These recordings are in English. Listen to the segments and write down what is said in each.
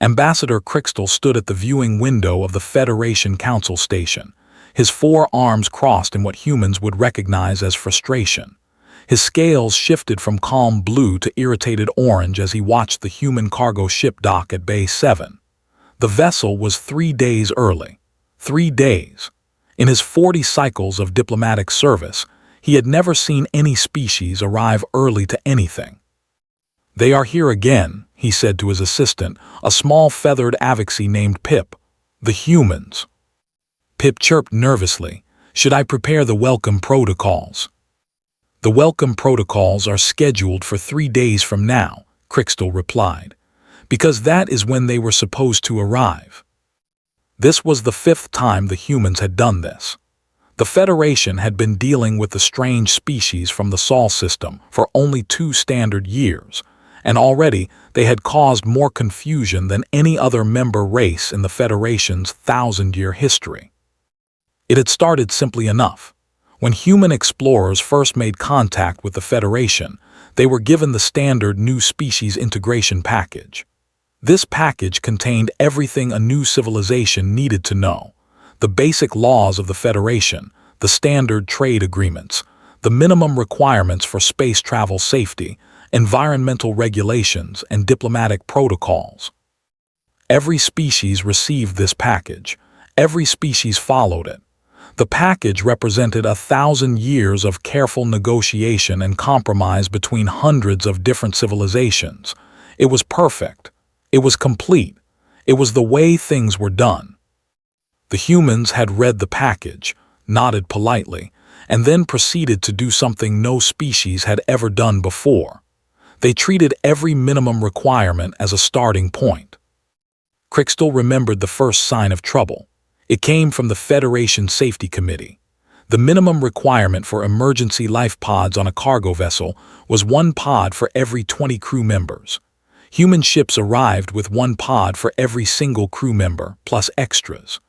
Ambassador Crystal stood at the viewing window of the Federation Council station, his four arms crossed in what humans would recognize as frustration. His scales shifted from calm blue to irritated orange as he watched the human cargo ship dock at Bay 7. The vessel was 3 days early. 3 days. In his 40 cycles of diplomatic service, he had never seen any species arrive early to anything. "They are here again," he said to his assistant, a small feathered Avixie named Pip. "The humans." Pip chirped nervously. "Should I prepare the welcome protocols?" "The welcome protocols are scheduled for 3 days from now," Crystal replied, "because that is when they were supposed to arrive." This was the 5th time the humans had done this. The Federation had been dealing with the strange species from the Sol system for only 2 standard years, and already they had caused more confusion than any other member race in the Federation's 1,000-year history. It had started simply enough. When human explorers first made contact with the Federation, they were given the standard New Species Integration Package. This package contained everything a new civilization needed to know: the basic laws of the Federation, the standard trade agreements, the minimum requirements for space travel safety, environmental regulations, and diplomatic protocols. Every species received this package. Every species followed it. The package represented 1,000 years of careful negotiation and compromise between hundreds of different civilizations. It was perfect. It was complete. It was the way things were done. The humans had read the package, nodded politely, and then proceeded to do something no species had ever done before. They treated every minimum requirement as a starting point. Crystal remembered the first sign of trouble. It came from the Federation Safety Committee. The minimum requirement for emergency life pods on a cargo vessel was 1 pod for every 20 crew members. Human ships arrived with 1 pod for every single crew member, plus extras.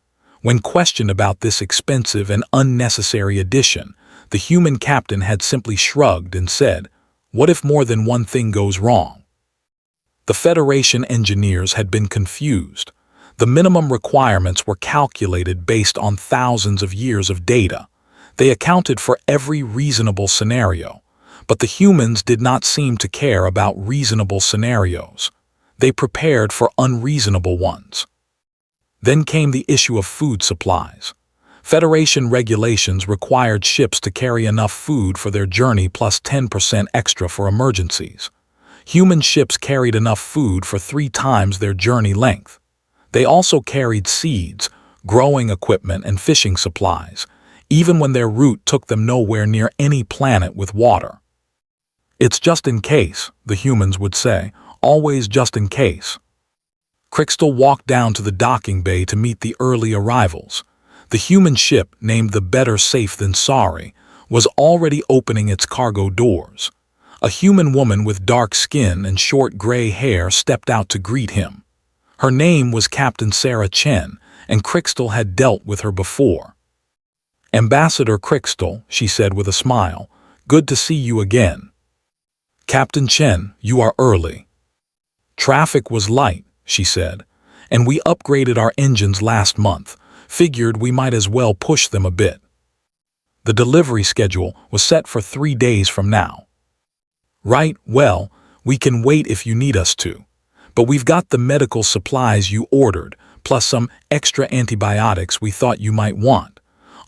When questioned about this expensive and unnecessary addition, the human captain had simply shrugged and said, "What if more than one thing goes wrong?" The Federation engineers had been confused. The minimum requirements were calculated based on thousands of years of data. They accounted for every reasonable scenario, but the humans did not seem to care about reasonable scenarios. They prepared for unreasonable ones. Then came the issue of food supplies. Federation regulations required ships to carry enough food for their journey plus 10% extra for emergencies. Human ships carried enough food for 3 times their journey length. They also carried seeds, growing equipment, and fishing supplies, even when their route took them nowhere near any planet with water. "It's just in case," the humans would say, "always just in case." Crystal walked down to the docking bay to meet the early arrivals. The human ship, named the Better Safe Than Sorry, was already opening its cargo doors. A human woman with dark skin and short gray hair stepped out to greet him. Her name was Captain Sarah Chen, and Crystal had dealt with her before. "Ambassador Crystal," she said with a smile, "good to see you again." "Captain Chen, you are early." "Traffic was light," she said, "and we upgraded our engines last month. Figured we might as well push them a bit." The delivery schedule was set for 3 days from now. "Right, well, we can wait if you need us to. But we've got the medical supplies you ordered, plus some extra antibiotics we thought you might want.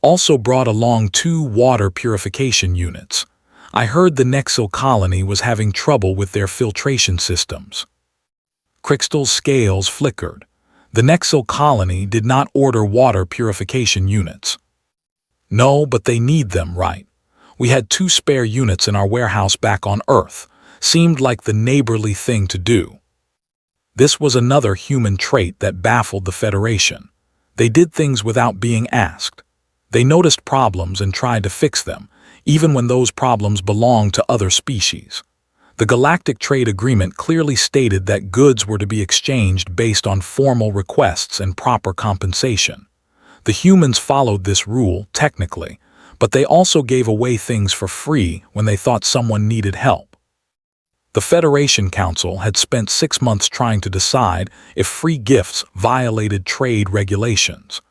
Also brought along 2 water purification units. I heard the Nexil colony was having trouble with their filtration systems." Crystal's scales flickered. The Nexil colony did not order water purification units. "No, but they need them, right? We had 2 spare units in our warehouse back on Earth. Seemed like the neighborly thing to do." This was another human trait that baffled the Federation. They did things without being asked. They noticed problems and tried to fix them, even when those problems belonged to other species. The Galactic Trade Agreement clearly stated that goods were to be exchanged based on formal requests and proper compensation. The humans followed this rule, technically, but they also gave away things for free when they thought someone needed help. The Federation Council had spent 6 months trying to decide if free gifts violated trade regulations.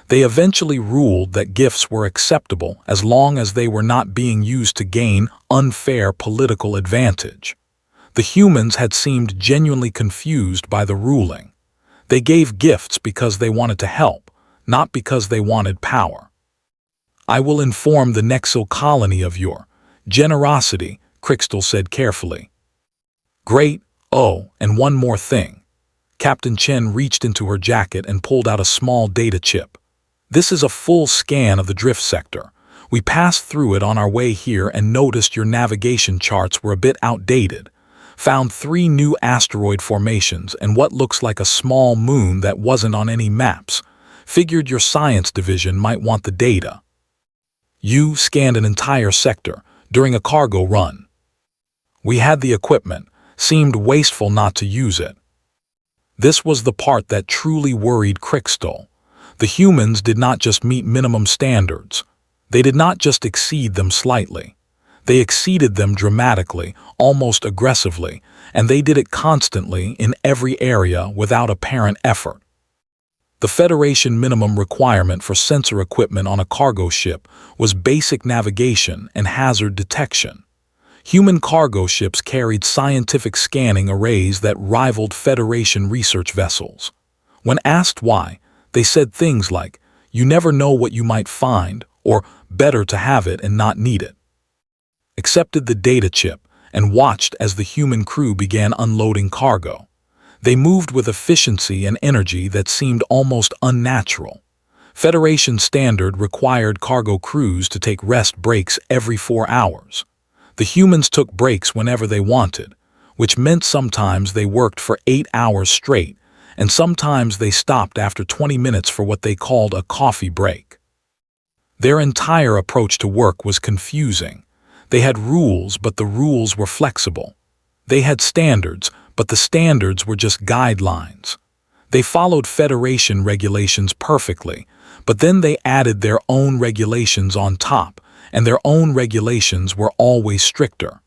They eventually ruled that gifts were acceptable as long as they were not being used to gain unfair political advantage. The humans had seemed genuinely confused by the ruling. They gave gifts because they wanted to help, not because they wanted power. "I will inform the Nexil colony of your generosity," Crystal said carefully. "Great. Oh, and one more thing." Captain Chen reached into her jacket and pulled out a small data chip. "This is a full scan of the drift sector. We passed through it on our way here and noticed your navigation charts were a bit outdated. Found 3 new asteroid formations and what looks like a small moon that wasn't on any maps. Figured your science division might want the data." "You scanned an entire sector during a cargo run." "We had the equipment. Seemed wasteful not to use it." This was the part that truly worried Crystal. The humans did not just meet minimum standards. They did not just exceed them slightly. They exceeded them dramatically, almost aggressively, and they did it constantly in every area without apparent effort. The Federation minimum requirement for sensor equipment on a cargo ship was basic navigation and hazard detection. Human cargo ships carried scientific scanning arrays that rivaled Federation research vessels. When asked why, they said things like, "You never know what you might find," or "better to have it and not need it." Accepted the data chip and watched as the human crew began unloading cargo. They moved with efficiency and energy that seemed almost unnatural. Federation standard required cargo crews to take rest breaks every 4 hours. The humans took breaks whenever they wanted, which meant sometimes they worked for 8 hours straight, and sometimes they stopped after 20 minutes for what they called a coffee break. Their entire approach to work was confusing. They had rules, but the rules were flexible. They had standards, but the standards were just guidelines. They followed Federation regulations perfectly, but then they added their own regulations on top, and their own regulations were always stricter.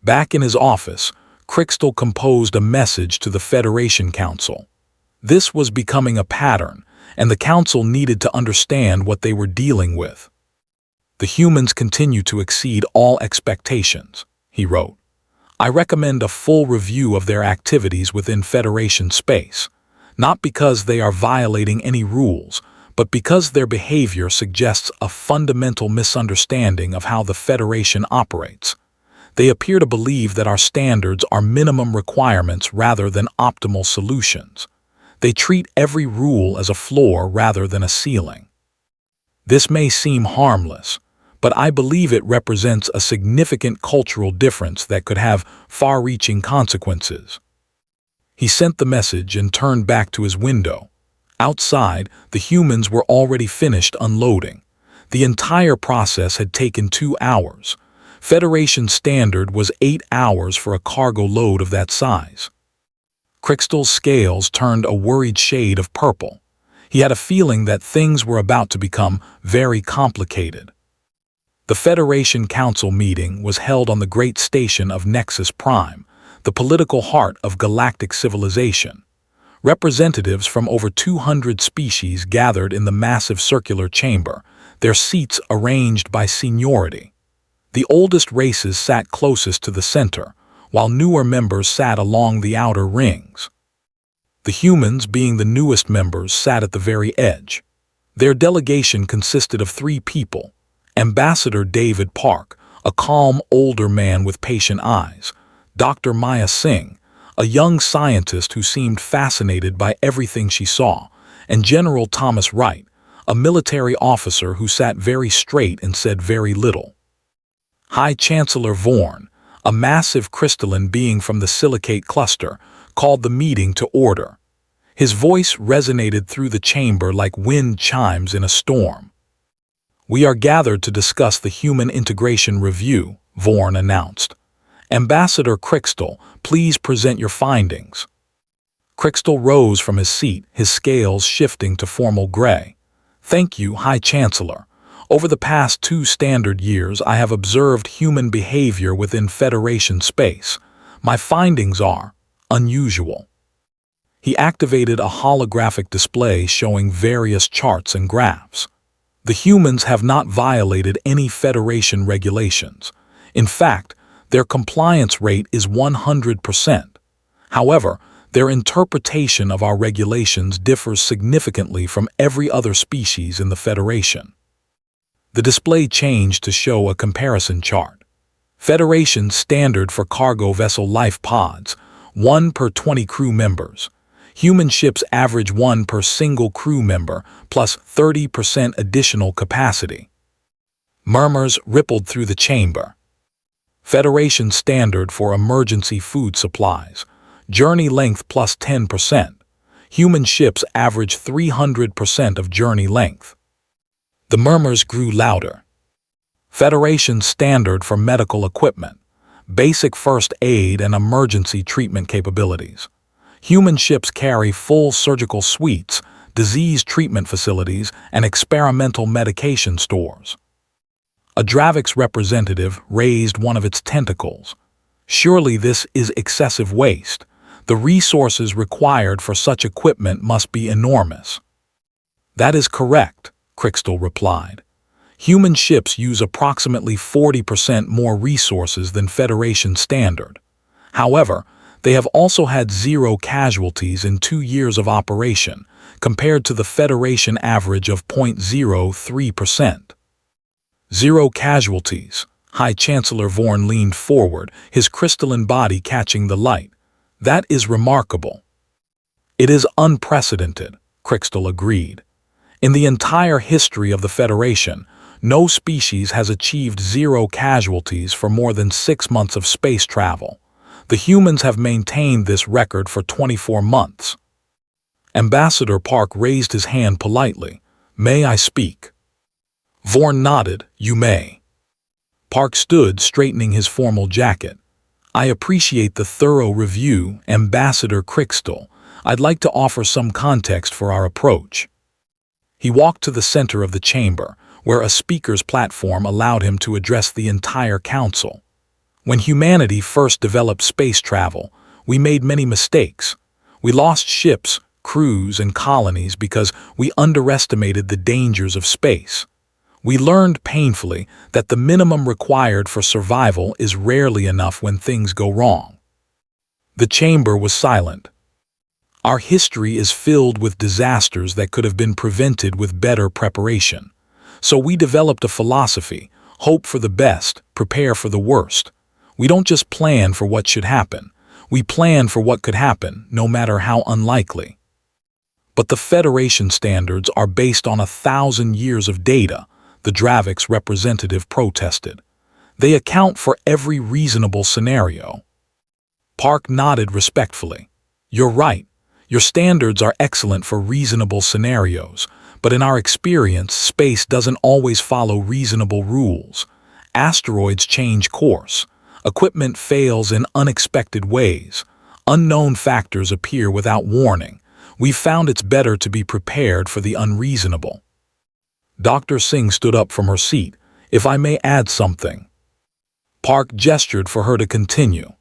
Back in his office, Crystal composed a message to the Federation Council. This was becoming a pattern, and the Council needed to understand what they were dealing with. "The humans continue to exceed all expectations," he wrote. "I recommend a full review of their activities within Federation space, not because they are violating any rules, but because their behavior suggests a fundamental misunderstanding of how the Federation operates. They appear to believe that our standards are minimum requirements rather than optimal solutions. They treat every rule as a floor rather than a ceiling. This may seem harmless, but I believe it represents a significant cultural difference that could have far-reaching consequences." He sent the message and turned back to his window. Outside, the humans were already finished unloading. The entire process had taken 2 hours. Federation standard was 8 hours for a cargo load of that size. Crystal's scales turned a worried shade of purple. He had a feeling that things were about to become very complicated. The Federation Council meeting was held on the great station of Nexus Prime, the political heart of galactic civilization. Representatives from over 200 species gathered in the massive circular chamber, their seats arranged by seniority. The oldest races sat closest to the center, while newer members sat along the outer rings. The humans, being the newest members, sat at the very edge. Their delegation consisted of 3 people: Ambassador David Park, a calm older man with patient eyes; Dr. Maya Singh, a young scientist who seemed fascinated by everything she saw; and General Thomas Wright, a military officer who sat very straight and said very little. High Chancellor Vorn, a massive crystalline being from the silicate cluster, called the meeting to order. His voice resonated through the chamber like wind chimes in a storm. "We are gathered to discuss the Human Integration Review," Vorn announced. "Ambassador Crystal, please present your findings." Crystal rose from his seat, his scales shifting to formal gray. "Thank you, High Chancellor. Over the past 2 standard years, I have observed human behavior within Federation space. My findings are unusual. He activated a holographic display showing various charts and graphs. The humans have not violated any Federation regulations. In fact, their compliance rate is 100%. However, their interpretation of our regulations differs significantly from every other species in the Federation. The display changed to show a comparison chart. Federation standard for cargo vessel life pods, 1 per 20 crew members. Human ships average 1 per single crew member, plus 30% additional capacity. Murmurs rippled through the chamber. Federation standard for emergency food supplies. Journey length plus 10%. Human ships average 300% of journey length. The murmurs grew louder. Federation standard for medical equipment. Basic first aid and emergency treatment capabilities. Human ships carry full surgical suites, disease treatment facilities, and experimental medication stores. A Dravix representative raised one of its tentacles. Surely this is excessive waste. The resources required for such equipment must be enormous. That is correct, Crystal replied. Human ships use approximately 40% more resources than Federation standard. However, they have also had 0 casualties in 2 years of operation, compared to the Federation average of 0.03%. 0 casualties. High Chancellor Vorn leaned forward, his crystalline body catching the light. That is remarkable. It is unprecedented, Crystal agreed. In the entire history of the Federation, no species has achieved 0 casualties for more than 6 months of space travel. The humans have maintained this record for 24 months. Ambassador Park raised his hand politely. May I speak? Vorn nodded. You may. Park stood, straightening his formal jacket. I appreciate the thorough review, Ambassador Crystal. I'd like to offer some context for our approach. He walked to the center of the chamber, where a speaker's platform allowed him to address the entire council. When humanity first developed space travel, we made many mistakes. We lost ships, crews, and colonies because we underestimated the dangers of space. We learned painfully that the minimum required for survival is rarely enough when things go wrong. The chamber was silent. Our history is filled with disasters that could have been prevented with better preparation. So we developed a philosophy: hope for the best, prepare for the worst. We don't just plan for what should happen. We plan for what could happen, no matter how unlikely. But the Federation standards are based on 1,000 years of data, the Dravix representative protested. They account for every reasonable scenario. Park nodded respectfully. You're right. Your standards are excellent for reasonable scenarios, but in our experience, space doesn't always follow reasonable rules. Asteroids change course. Equipment fails in unexpected ways. Unknown factors appear without warning. We've found it's better to be prepared for the unreasonable. Dr. Singh stood up from her seat. If I may add something. Park gestured for her to continue.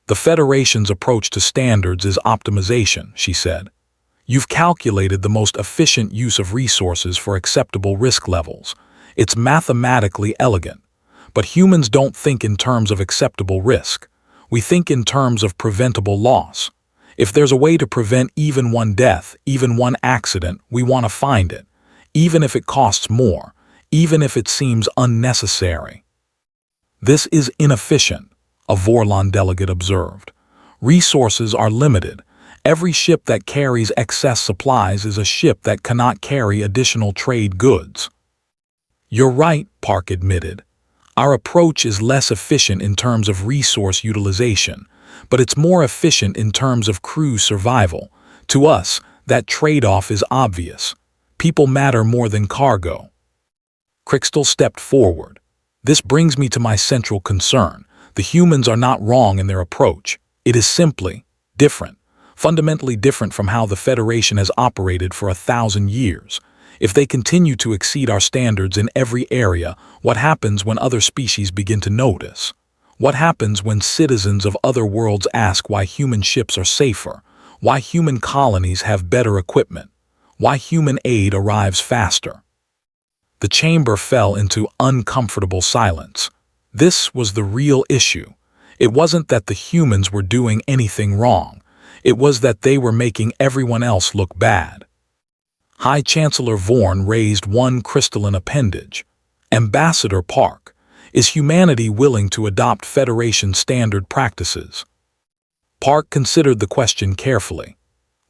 The Federation's approach to standards is optimization, she said. You've calculated the most efficient use of resources for acceptable risk levels. It's mathematically elegant. But humans don't think in terms of acceptable risk. We think in terms of preventable loss. If there's a way to prevent even one death, even one accident, we want to find it, even if it costs more, even if it seems unnecessary. This is inefficient, a Vorlon delegate observed. Resources are limited. Every ship that carries excess supplies is a ship that cannot carry additional trade goods. You're right, Park admitted. Our approach is less efficient in terms of resource utilization, but it's more efficient in terms of crew survival. To us, that trade-off is obvious. People matter more than cargo. Crystal stepped forward. This brings me to my central concern. The humans are not wrong in their approach. It is simply different, fundamentally different from how the Federation has operated for 1,000 years. If they continue to exceed our standards in every area, what happens when other species begin to notice? What happens when citizens of other worlds ask why human ships are safer, why human colonies have better equipment, why human aid arrives faster? The chamber fell into uncomfortable silence. This was the real issue. It wasn't that the humans were doing anything wrong. It was that they were making everyone else look bad. High Chancellor Vorn raised one crystalline appendage. Ambassador Park, is humanity willing to adopt Federation standard practices? Park considered the question carefully.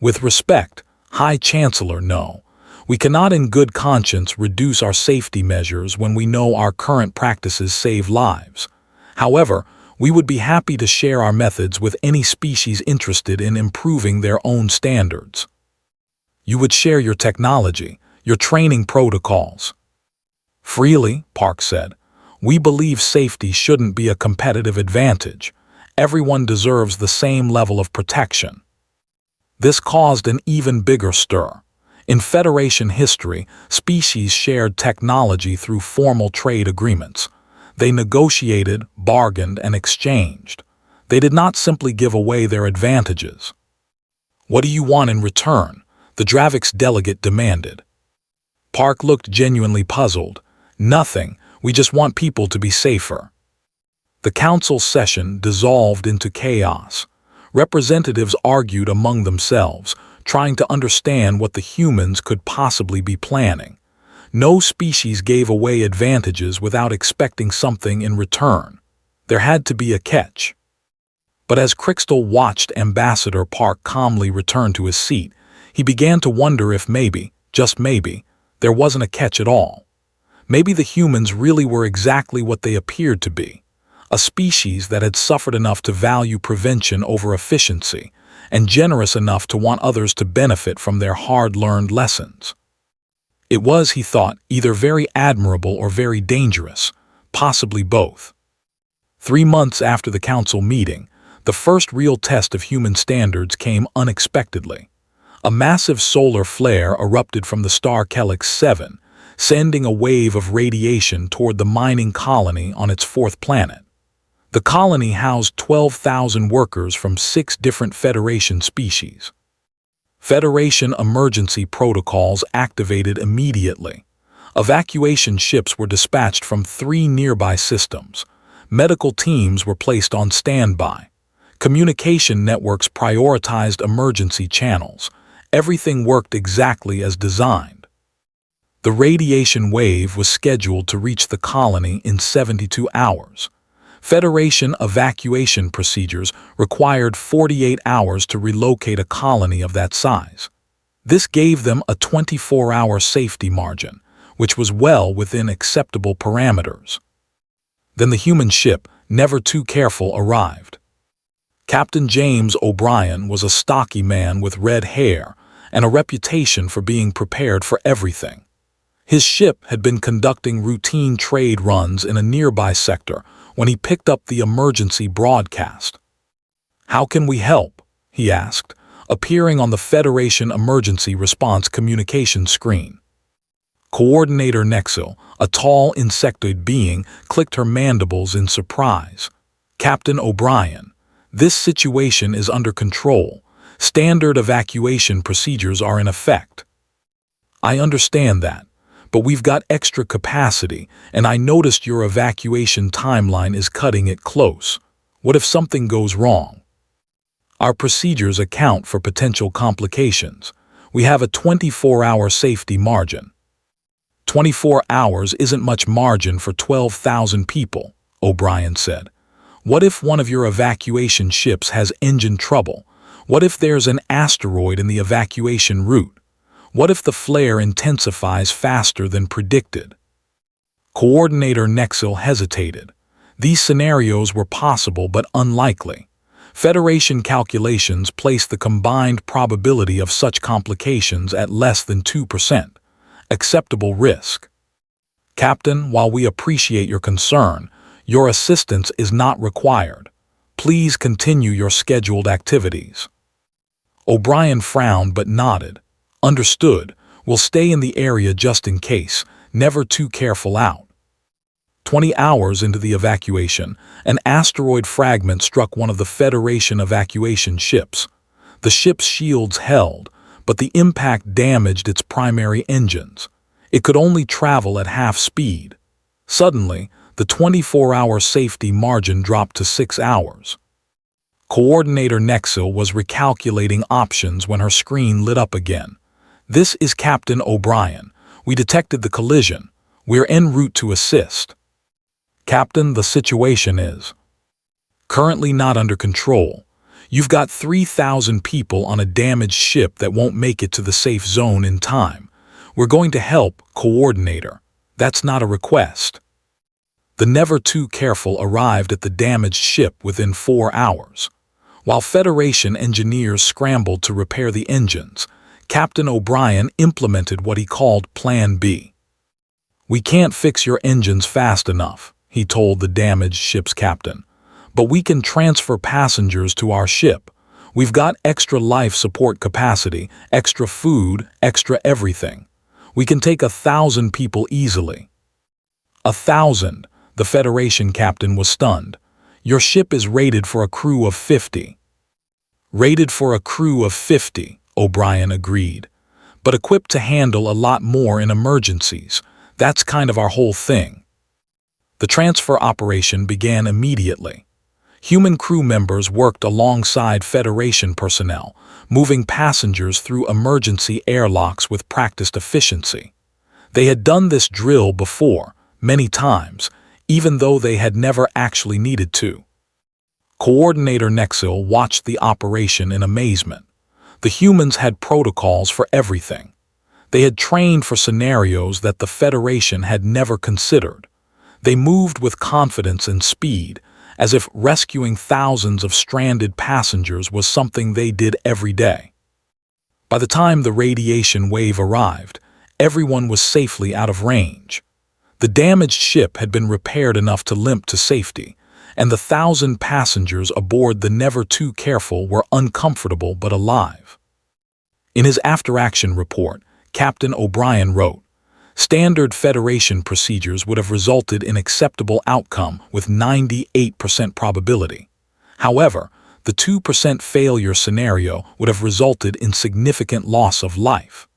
With respect, High Chancellor, no. We cannot in good conscience reduce our safety measures when we know our current practices save lives. However, we would be happy to share our methods with any species interested in improving their own standards. You would share your technology, your training protocols. Freely, Park said. We believe safety shouldn't be a competitive advantage. Everyone deserves the same level of protection. This caused an even bigger stir. In Federation history, species shared technology through formal trade agreements. They negotiated, bargained, and exchanged. They did not simply give away their advantages. What do you want in return? The Dravix delegate demanded. Park looked genuinely puzzled. Nothing, we just want people to be safer. The council session dissolved into chaos. Representatives argued among themselves, trying to understand what the humans could possibly be planning. No species gave away advantages without expecting something in return. There had to be a catch. But as Crystal watched Ambassador Park calmly return to his seat, he began to wonder if maybe, just maybe, there wasn't a catch at all. Maybe the humans really were exactly what they appeared to be, a species that had suffered enough to value prevention over efficiency, and generous enough to want others to benefit from their hard-learned lessons. It was, he thought, either very admirable or very dangerous, possibly both. 3 months after the council meeting, the first real test of human standards came unexpectedly. A massive solar flare erupted from the star Kelix 7, sending a wave of radiation toward the mining colony on its 4th planet. The colony housed 12,000 workers from 6 different Federation species. Federation emergency protocols activated immediately. Evacuation ships were dispatched from 3 nearby systems. Medical teams were placed on standby. Communication networks prioritized emergency channels. Everything worked exactly as designed. The radiation wave was scheduled to reach the colony in 72 hours. Federation evacuation procedures required 48 hours to relocate a colony of that size. This gave them a 24-hour safety margin, which was well within acceptable parameters. Then the human ship, never too careful, arrived. Captain James O'Brien was a stocky man with red hair and a reputation for being prepared for everything. His ship had been conducting routine trade runs in a nearby sector when he picked up the emergency broadcast. "How can we help?" he asked, appearing on the Federation emergency response communication screen. Coordinator Nexil, a tall insectoid being, clicked her mandibles in surprise. "Captain O'Brien, this situation is under control. Standard evacuation procedures are in effect." "I understand that, but we've got extra capacity, and I noticed your evacuation timeline is cutting it close. What if something goes wrong?" "Our procedures account for potential complications. We have a 24-hour safety margin." 24 hours isn't much margin for 12,000 people, O'Brien said. "What if one of your evacuation ships has engine trouble? What if there's an asteroid in the evacuation route? What if the flare intensifies faster than predicted?" Coordinator Nexil hesitated. These scenarios were possible but unlikely. Federation calculations placed the combined probability of such complications at less than 2%. Acceptable risk. "Captain, while we appreciate your concern, your assistance is not required. Please continue your scheduled activities." O'Brien frowned but nodded. "Understood. We'll stay in the area just in case. Never too careful out." 20 hours into the evacuation, an asteroid fragment struck one of the Federation evacuation ships. The ship's shields held, but the impact damaged its primary engines. It could only travel at half speed. Suddenly, the 24-hour safety margin dropped to 6 hours. Coordinator Nexil was recalculating options when her screen lit up again. "This is Captain O'Brien. We detected the collision. We're en route to assist." "Captain, the situation is currently not under control. You've got 3,000 people on a damaged ship that won't make it to the safe zone in time. We're going to help, Coordinator. That's not a request." The never too careful arrived at the damaged ship within 4 hours. While Federation engineers scrambled to repair the engines, Captain O'Brien implemented what he called Plan B. "We can't fix your engines fast enough," he told the damaged ship's captain. "But we can transfer passengers to our ship. We've got extra life support capacity, extra food, extra everything. We can take 1,000 people easily." 1,000? The Federation captain was stunned. "Your ship is rated for a crew of 50. "Rated for a crew of 50, O'Brien agreed. "But equipped to handle a lot more in emergencies. That's kind of our whole thing." The transfer operation began immediately. Human crew members worked alongside Federation personnel, moving passengers through emergency airlocks with practiced efficiency. They had done this drill before, many times, even though they had never actually needed to. Coordinator Nexil watched the operation in amazement. The humans had protocols for everything. They had trained for scenarios that the Federation had never considered. They moved with confidence and speed, as if rescuing thousands of stranded passengers was something they did every day. By the time the radiation wave arrived, everyone was safely out of range. The damaged ship had been repaired enough to limp to safety, and the 1,000 passengers aboard the never too careful were uncomfortable but alive. In his after-action report, Captain O'Brien wrote, "Standard Federation procedures would have resulted in acceptable outcome with 98% probability. However, the 2% failure scenario would have resulted in significant loss of life.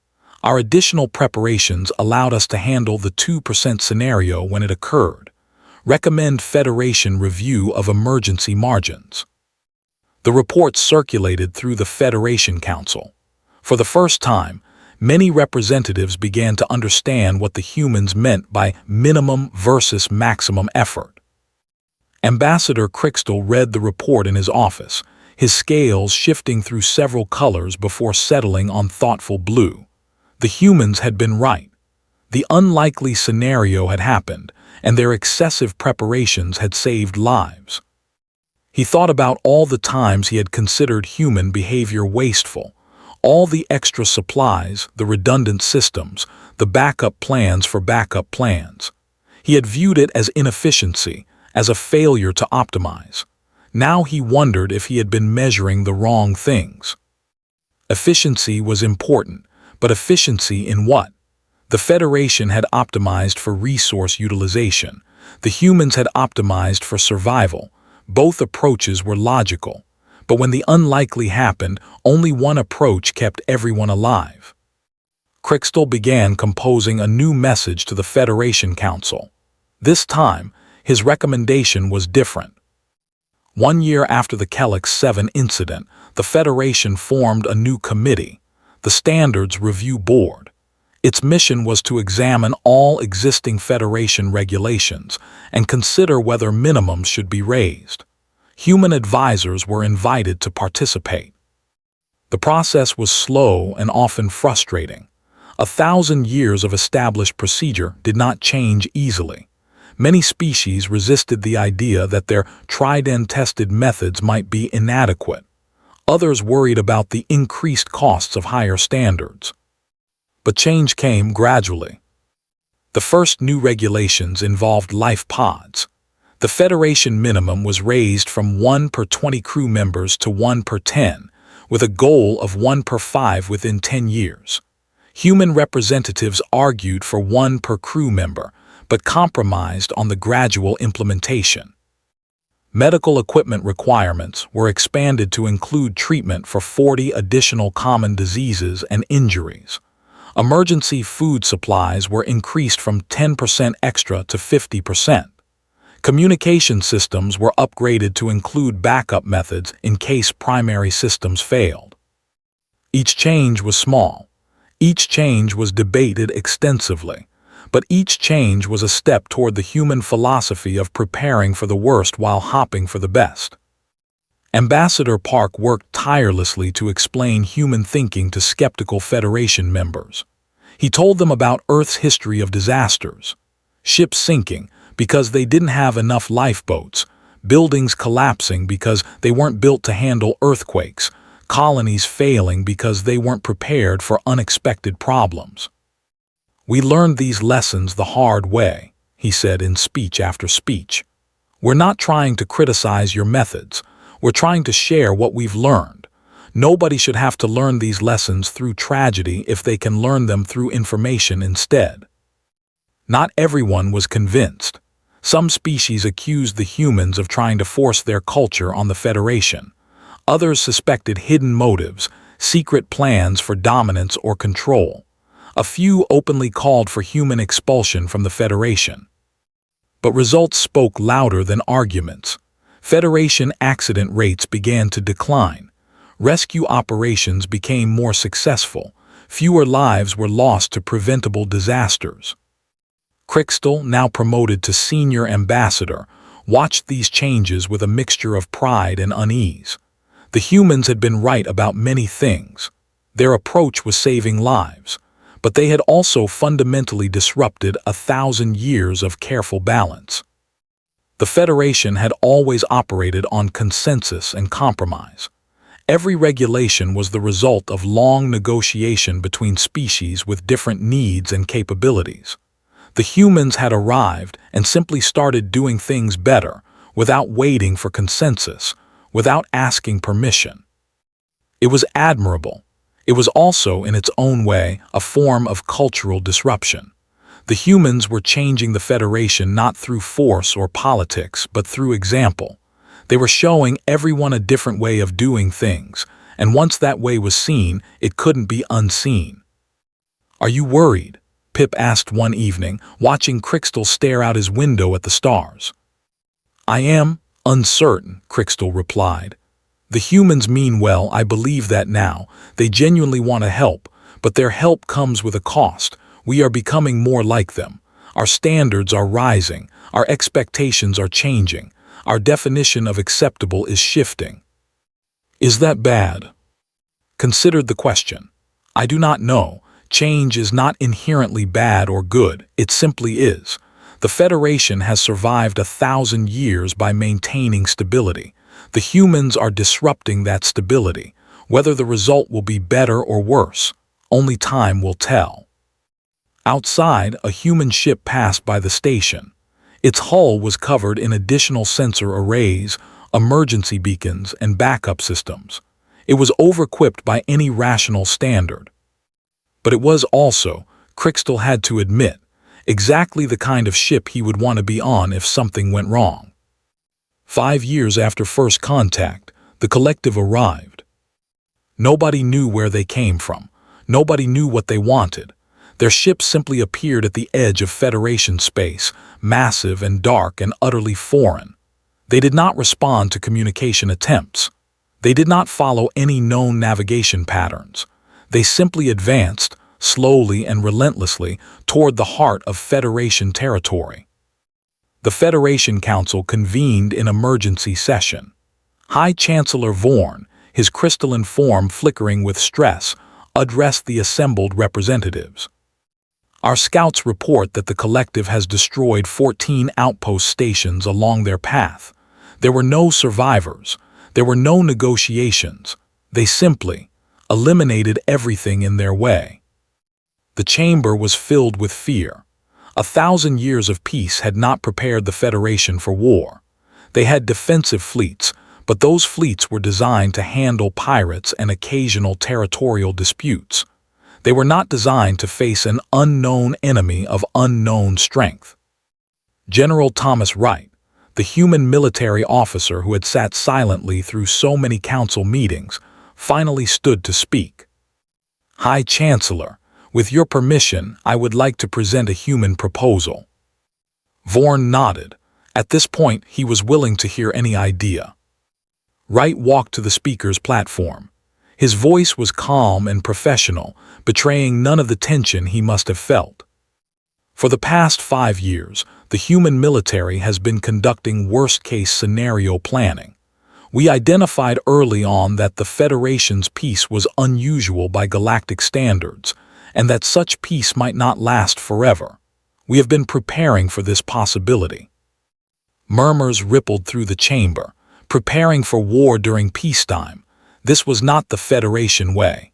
Our additional preparations allowed us to handle the 2% scenario when it occurred. Recommend Federation review of emergency margins." The report circulated through the Federation Council. For the first time, many representatives began to understand what the humans meant by minimum versus maximum effort. Ambassador Crystal read the report in his office, his scales shifting through several colors before settling on thoughtful blue. The humans had been right. The unlikely scenario had happened, and their excessive preparations had saved lives. He thought about all the times he had considered human behavior wasteful, all the extra supplies, the redundant systems, the backup plans for backup plans. He had viewed it as inefficiency, as a failure to optimize. Now he wondered if he had been measuring the wrong things. Efficiency was important, but efficiency in what? The Federation had optimized for resource utilization. The humans had optimized for survival. Both approaches were logical. But when the unlikely happened, only one approach kept everyone alive. Crystal began composing a new message to the Federation Council. This time, his recommendation was different. 1 year after the Kellex 7 incident, the Federation formed a new committee, the Standards Review Board. Its mission was to examine all existing Federation regulations and consider whether minimums should be raised. Human advisors were invited to participate. The process was slow and often frustrating. 1,000 years of established procedure did not change easily. Many species resisted the idea that their tried-and-tested methods might be inadequate. Others worried about the increased costs of higher standards. But change came gradually. The first new regulations involved life pods. The Federation minimum was raised from 1 per 20 crew members to 1 per 10, with a goal of 1 per 5 within 10 years. Human representatives argued for 1 per crew member, but compromised on the gradual implementation. Medical equipment requirements were expanded to include treatment for 40 additional common diseases and injuries. Emergency food supplies were increased from 10% extra to 50%. Communication systems were upgraded to include backup methods in case primary systems failed. Each change was small. Each change was debated extensively. But each change was a step toward the human philosophy of preparing for the worst while hoping for the best. Ambassador Park worked tirelessly to explain human thinking to skeptical Federation members. He told them about Earth's history of disasters, ships sinking because they didn't have enough lifeboats, buildings collapsing because they weren't built to handle earthquakes, colonies failing because they weren't prepared for unexpected problems. "We learned these lessons the hard way," he said in speech after speech. "We're not trying to criticize your methods. We're trying to share what we've learned. Nobody should have to learn these lessons through tragedy if they can learn them through information instead." Not everyone was convinced. Some species accused the humans of trying to force their culture on the Federation. Others suspected hidden motives, secret plans for dominance or control. A few openly called for human expulsion from the Federation. But results spoke louder than arguments. Federation accident rates began to decline. Rescue operations became more successful. Fewer lives were lost to preventable disasters. Crystal, now promoted to senior ambassador, watched these changes with a mixture of pride and unease. The humans had been right about many things. Their approach was saving lives. But they had also fundamentally disrupted 1,000 years of careful balance. The Federation had always operated on consensus and compromise. Every regulation was the result of long negotiation between species with different needs and capabilities. The humans had arrived and simply started doing things better, without waiting for consensus, without asking permission. It was admirable. It was also, in its own way, a form of cultural disruption. The humans were changing the Federation not through force or politics, but through example. They were showing everyone a different way of doing things, and once that way was seen, it couldn't be unseen. "Are you worried?" Pip asked one evening, watching Crystal stare out his window at the stars. "I am uncertain," Crystal replied. "The humans mean well, I believe that now. They genuinely want to help, but their help comes with a cost. We are becoming more like them. Our standards are rising. Our expectations are changing. Our definition of acceptable is shifting." "Is that bad?" Considered the question. "I do not know. Change is not inherently bad or good. It simply is. The Federation has survived 1,000 years by maintaining stability. The humans are disrupting that stability. Whether the result will be better or worse, only time will tell." Outside, a human ship passed by the station. Its hull was covered in additional sensor arrays, emergency beacons, and backup systems. It was over-equipped by any rational standard. But it was also, Crystal had to admit, exactly the kind of ship he would want to be on if something went wrong. 5 years after first contact, the collective arrived. Nobody knew where they came from. Nobody knew what they wanted. Their ship simply appeared at the edge of Federation space, massive and dark and utterly foreign. They did not respond to communication attempts. They did not follow any known navigation patterns. They simply advanced, slowly and relentlessly, toward the heart of Federation territory. The Federation Council convened in emergency session. High Chancellor Vorn, his crystalline form flickering with stress, addressed the assembled representatives. "Our scouts report that the collective has destroyed 14 outpost stations along their path. There were no survivors. There were no negotiations. They simply eliminated everything in their way." The chamber was filled with fear. 1,000 years of peace had not prepared the Federation for war. They had defensive fleets, but those fleets were designed to handle pirates and occasional territorial disputes. They were not designed to face an unknown enemy of unknown strength. General Thomas Wright, the human military officer who had sat silently through so many council meetings, finally stood to speak. "High Chancellor, with your permission, I would like to present a human proposal." Vorn nodded. At this point, he was willing to hear any idea. Wright walked to the speaker's platform. His voice was calm and professional, betraying none of the tension he must have felt. For the past 5 years, the human military has been conducting worst-case scenario planning. We identified early on that the Federation's peace was unusual by galactic standards, and that such peace might not last forever. We have been preparing for this possibility. Murmurs rippled through the chamber. Preparing for war during peacetime. This was not the Federation way.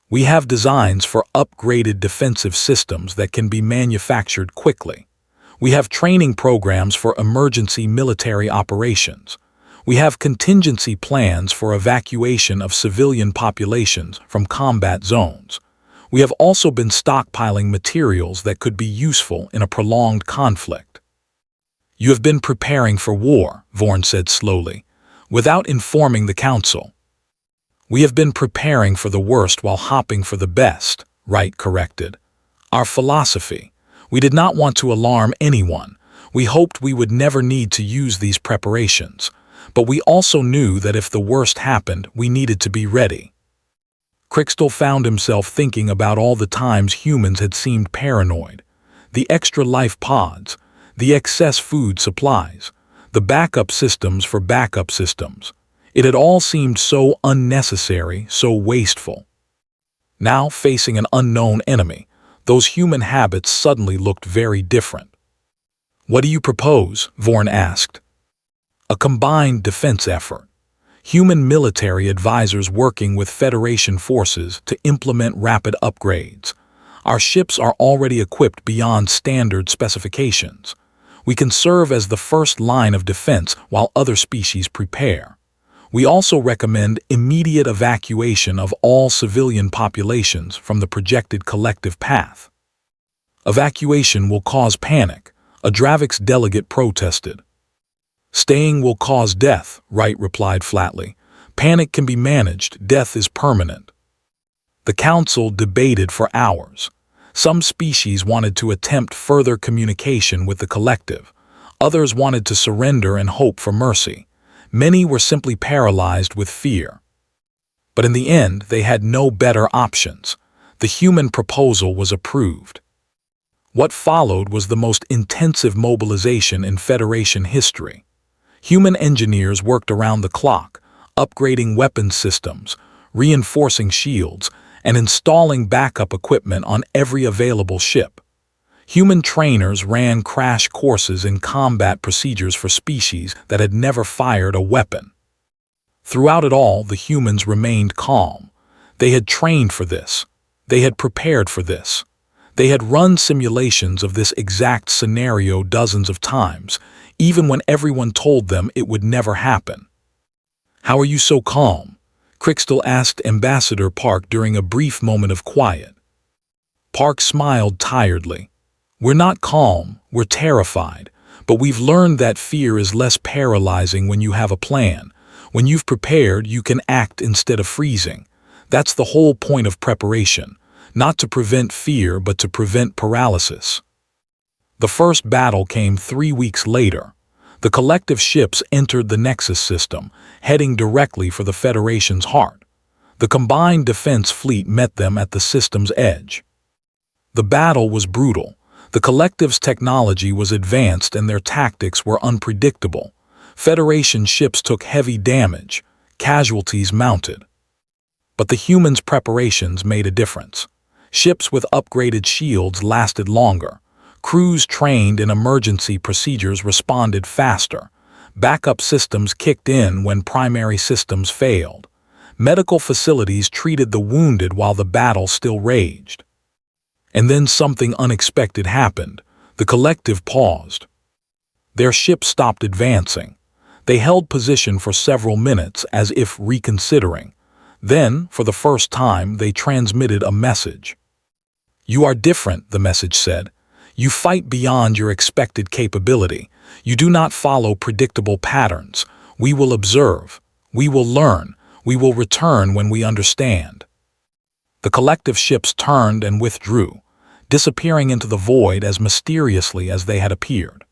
We have designs for upgraded defensive systems that can be manufactured quickly. We have training programs for emergency military operations. We have contingency plans for evacuation of civilian populations from combat zones. We have also been stockpiling materials that could be useful in a prolonged conflict. "You have been preparing for war," Vorn said slowly, without informing the council. "We have been preparing for the worst while hoping for the best," Wright corrected. "Our philosophy. We did not want to alarm anyone. We hoped we would never need to use these preparations. But we also knew that if the worst happened, we needed to be ready." Crystal found himself thinking about all the times humans had seemed paranoid. The extra life pods, the excess food supplies, the backup systems for backup systems. It had all seemed so unnecessary, so wasteful. Now, facing an unknown enemy, those human habits suddenly looked very different. "What do you propose?" Vorn asked. "A combined defense effort. Human military advisors working with Federation forces to implement rapid upgrades. Our ships are already equipped beyond standard specifications. We can serve as the first line of defense while other species prepare. We also recommend immediate evacuation of all civilian populations from the projected collective path." "Evacuation will cause panic," a Dravix delegate protested. "Staying will cause death," Wright replied flatly. "Panic can be managed, death is permanent." The council debated for hours. Some species wanted to attempt further communication with the collective. Others wanted to surrender and hope for mercy. Many were simply paralyzed with fear. But in the end, they had no better options. The human proposal was approved. What followed was the most intensive mobilization in Federation history. Human engineers worked around the clock, upgrading weapons systems, reinforcing shields, and installing backup equipment on every available ship. Human trainers ran crash courses in combat procedures for species that had never fired a weapon. Throughout it all, the humans remained calm. They had trained for this. They had prepared for this. They had run simulations of this exact scenario dozens of times, even when everyone told them it would never happen. "How are you so calm?" Crystal asked Ambassador Park during a brief moment of quiet. Park smiled tiredly. "We're not calm, we're terrified, but we've learned that fear is less paralyzing when you have a plan. When you've prepared, you can act instead of freezing. That's the whole point of preparation, not to prevent fear but to prevent paralysis." The first battle came 3 weeks later. The collective ships entered the Nexus system, heading directly for the Federation's heart. The combined defense fleet met them at the system's edge. The battle was brutal. The collective's technology was advanced and their tactics were unpredictable. Federation ships took heavy damage, casualties mounted. But the humans' preparations made a difference. Ships with upgraded shields lasted longer. Crews trained in emergency procedures responded faster. Backup systems kicked in when primary systems failed. Medical facilities treated the wounded while the battle still raged. And then something unexpected happened. The collective paused. Their ship stopped advancing. They held position for several minutes as if reconsidering. Then, for the first time, they transmitted a message. "You are different," the message said. You fight beyond your expected capability. You do not follow predictable patterns. We will observe. We will learn. We will return when we understand. The collective ships turned and withdrew, disappearing into the void as mysteriously as they had appeared.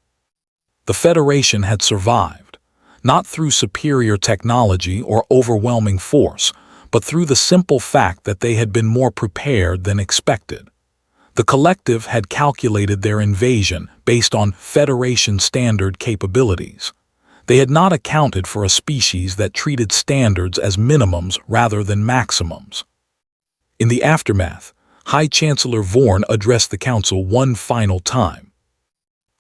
The Federation had survived, not through superior technology or overwhelming force, but through the simple fact that they had been more prepared than expected. The collective had calculated their invasion based on Federation standard capabilities. They had not accounted for a species that treated standards as minimums rather than maximums. In the aftermath, High Chancellor Vorn addressed the Council one final time.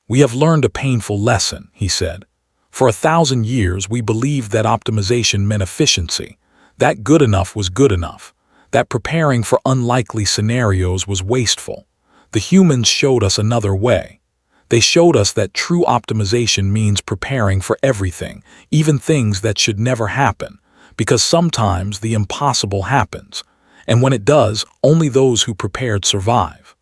"We have learned a painful lesson," he said. "For 1,000 years we believed that optimization meant efficiency, that good enough was good enough, that preparing for unlikely scenarios was wasteful. The humans showed us another way. They showed us that true optimization means preparing for everything, even things that should never happen, because sometimes the impossible happens, and when it does, only those who prepared survive."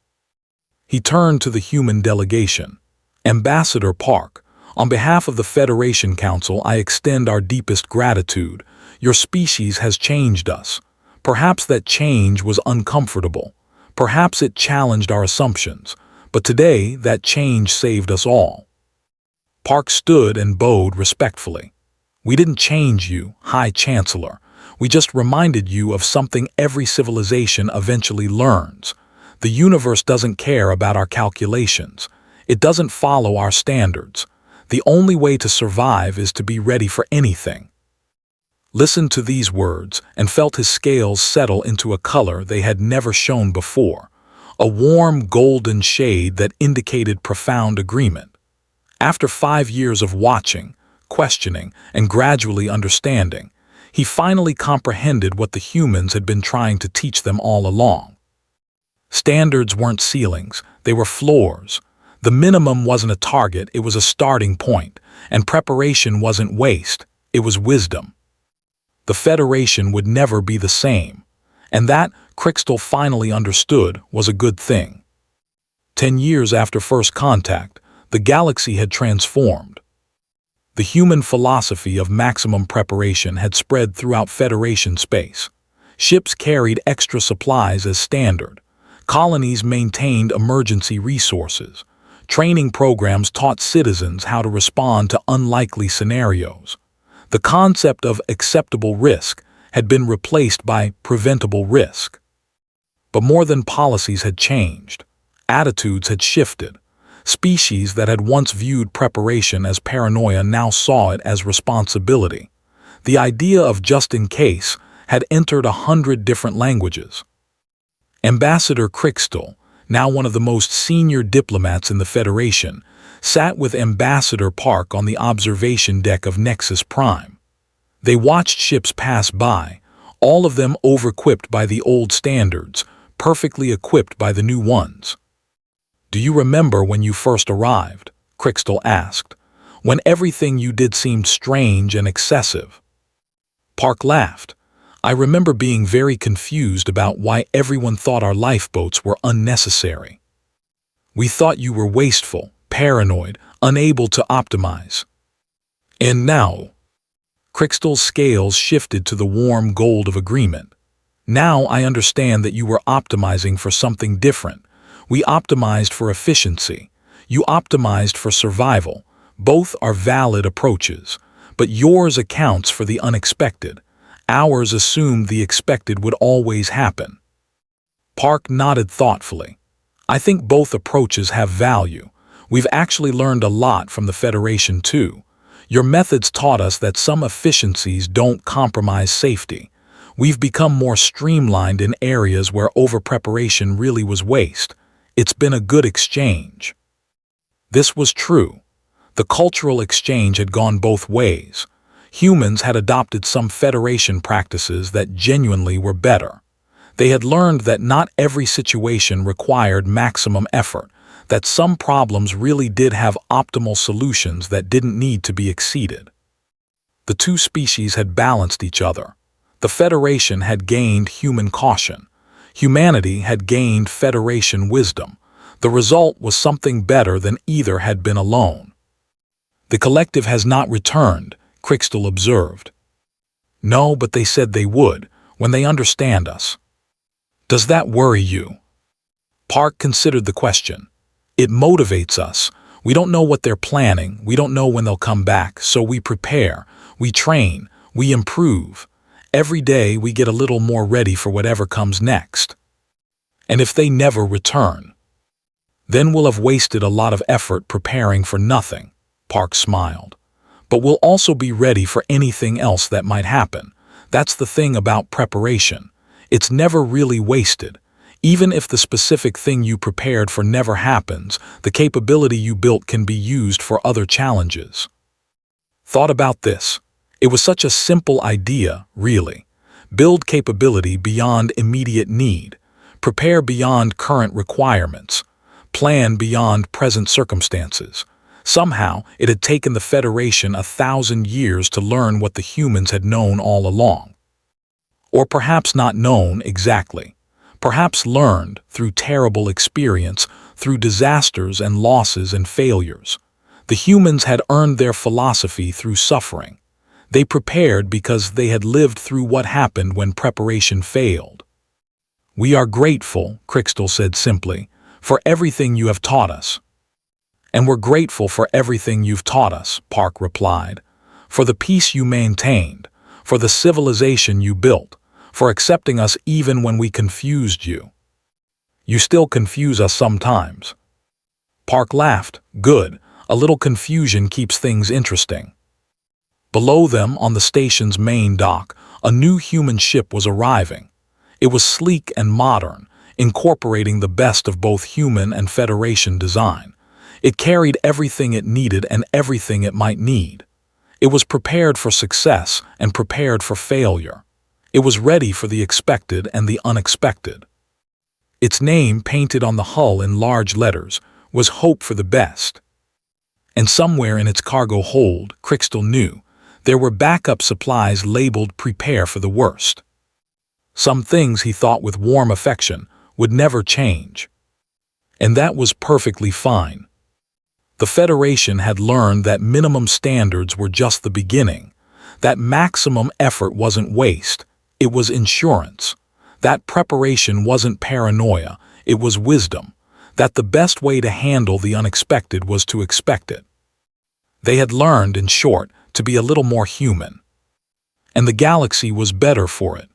He turned to the human delegation. "Ambassador Park, on behalf of the Federation Council, I extend our deepest gratitude. Your species has changed us. Perhaps that change was uncomfortable. Perhaps it challenged our assumptions. But today, that change saved us all." Park stood and bowed respectfully. "We didn't change you, High Chancellor. We just reminded you of something every civilization eventually learns. The universe doesn't care about our calculations. It doesn't follow our standards. The only way to survive is to be ready for anything." Listened to these words and felt his scales settle into a color they had never shown before, a warm golden shade that indicated profound agreement. After 5 years of watching, questioning, and gradually understanding, he finally comprehended what the humans had been trying to teach them all along. Standards weren't ceilings, they were floors. The minimum wasn't a target, it was a starting point, and preparation wasn't waste, it was wisdom. The Federation would never be the same, and that, Crystal finally understood, was a good thing. 10 years after first contact, the galaxy had transformed. The human philosophy of maximum preparation had spread throughout Federation space. Ships carried extra supplies as standard. Colonies maintained emergency resources. Training programs taught citizens how to respond to unlikely scenarios. The concept of acceptable risk had been replaced by preventable risk. But more than policies had changed. Attitudes had shifted. Species that had once viewed preparation as paranoia now saw it as responsibility. The idea of just in case had entered 100 different languages. Ambassador Crystal, now one of the most senior diplomats in the Federation, sat with Ambassador Park on the observation deck of Nexus Prime. They watched ships pass by, all of them over-equipped by the old standards, perfectly equipped by the new ones. "Do you remember when you first arrived?" Crystal asked. "When everything you did seemed strange and excessive?" Park laughed. "I remember being very confused about why everyone thought our lifeboats were unnecessary. We thought you were wasteful, paranoid, unable to optimize. And now," Crystal's scales shifted to the warm gold of agreement. "Now I understand that you were optimizing for something different. We optimized for efficiency. You optimized for survival. Both are valid approaches. But yours accounts for the unexpected. Ours assumed the expected would always happen." Park nodded thoughtfully. "I think both approaches have value. We've actually learned a lot from the Federation too. Your methods taught us that some efficiencies don't compromise safety. We've become more streamlined in areas where over-preparation really was waste. It's been a good exchange." This was true. The cultural exchange had gone both ways. Humans had adopted some Federation practices that genuinely were better. They had learned that not every situation required maximum effort, that some problems really did have optimal solutions that didn't need to be exceeded. The two species had balanced each other. The Federation had gained human caution. Humanity had gained Federation wisdom. The result was something better than either had been alone. "The collective has not returned," Crystal observed. "No, but they said they would, when they understand us." "Does that worry you?" Park considered the question. "It motivates us. We don't know what they're planning, we don't know when they'll come back, so we prepare, we train, we improve. Every day we get a little more ready for whatever comes next. And if they never return, then we'll have wasted a lot of effort preparing for nothing," Park smiled. "But we'll also be ready for anything else that might happen. That's the thing about preparation. It's never really wasted. Even if the specific thing you prepared for never happens, the capability you built can be used for other challenges." Thought about this. It was such a simple idea, really. Build capability beyond immediate need. Prepare beyond current requirements. Plan beyond present circumstances. Somehow, it had taken the Federation 1,000 years to learn what the humans had known all along. Or perhaps not known exactly. Perhaps learned through terrible experience, through disasters and losses and failures. The humans had earned their philosophy through suffering. They prepared because they had lived through what happened when preparation failed. "We are grateful," Crystal said simply, "for everything you have taught us." "And we're grateful for everything you've taught us," Park replied. "For the peace you maintained, for the civilization you built, for accepting us even when we confused you. You still confuse us sometimes." Park laughed. "Good. A little confusion keeps things interesting." Below them, on the station's main dock, a new human ship was arriving. It was sleek and modern, incorporating the best of both human and Federation design. It carried everything it needed and everything it might need. It was prepared for success and prepared for failure. It was ready for the expected and the unexpected. Its name, painted on the hull in large letters, was Hope for the Best. And somewhere in its cargo hold, Crystal knew, there were backup supplies labeled Prepare for the Worst. Some things, he thought with warm affection, would never change. And that was perfectly fine. The Federation had learned that minimum standards were just the beginning, that maximum effort wasn't waste, it was insurance, that preparation wasn't paranoia, it was wisdom, that the best way to handle the unexpected was to expect it. They had learned, in short, to be a little more human. And the galaxy was better for it.